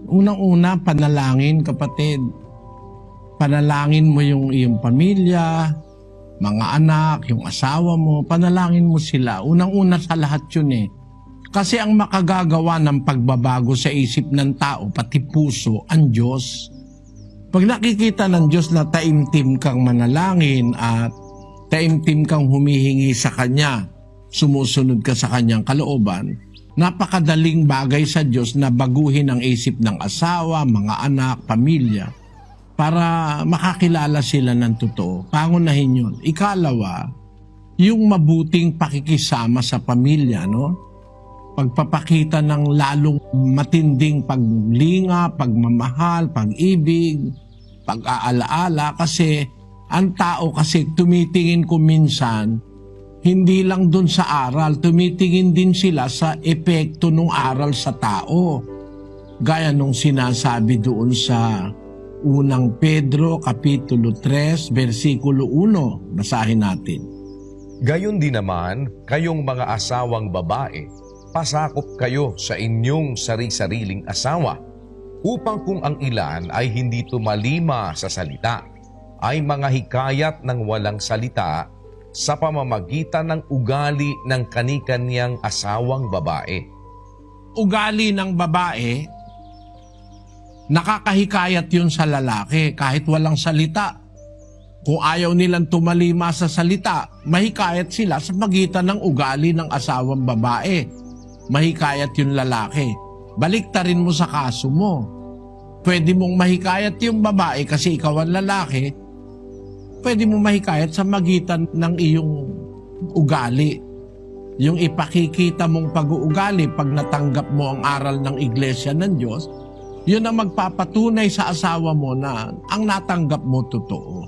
Unang-una, panalangin, kapatid. Panalangin mo yung iyong pamilya, mga anak, yung asawa mo, panalangin mo sila. Unang-una sa lahat yun eh. Kasi ang makagagawa ng pagbabago sa isip ng tao, pati puso, ang Diyos. Pag nakikita ng Diyos na taimtim kang manalangin at taimtim kang humihingi sa Kanya, sumusunod ka sa Kanyang kalooban, napakadaling bagay sa Diyos na baguhin ang isip ng asawa, mga anak, pamilya, para makakilala sila ng totoo. Pangunahin yun. Ikalawa, yung mabuting pakikisama sa pamilya, no? Pagpapakita ng lalong matinding paglinga, pagmamahal, pag-ibig, pag-aalaala, kasi ang tao kasi tumitingin ko minsan, hindi lang dun sa aral, tumitingin din sila sa epekto ng aral sa tao. Gaya nung sinasabi doon sa unang Pedro, Kapitulo 3, versikulo 1. Basahin natin. Gayon din naman, kayong mga asawang babae, pasakop kayo sa inyong sari-sariling asawa, upang kung ang ilan ay hindi tumalima sa salita, ay mga hikayat ng walang salita sa pamamagitan ng ugali ng kani-kanyang asawang babae. Ugali ng babae, nakakahikayat yun sa lalaki kahit walang salita. Kung ayaw nilang tumalima sa salita, mahikayat sila sa pagitan ng ugali ng asawang babae. Mahikayat yung lalaki. Baliktarin mo sa kaso mo. Pwede mong mahikayat yung babae kasi ikaw ang lalaki. Pwede mong mahikayat sa magitan ng iyong ugali. Yung ipakikita mong pag-uugali pag natanggap mo ang aral ng Iglesia ng Diyos, yun ang magpapatunay sa asawa mo na ang natanggap mo totoo.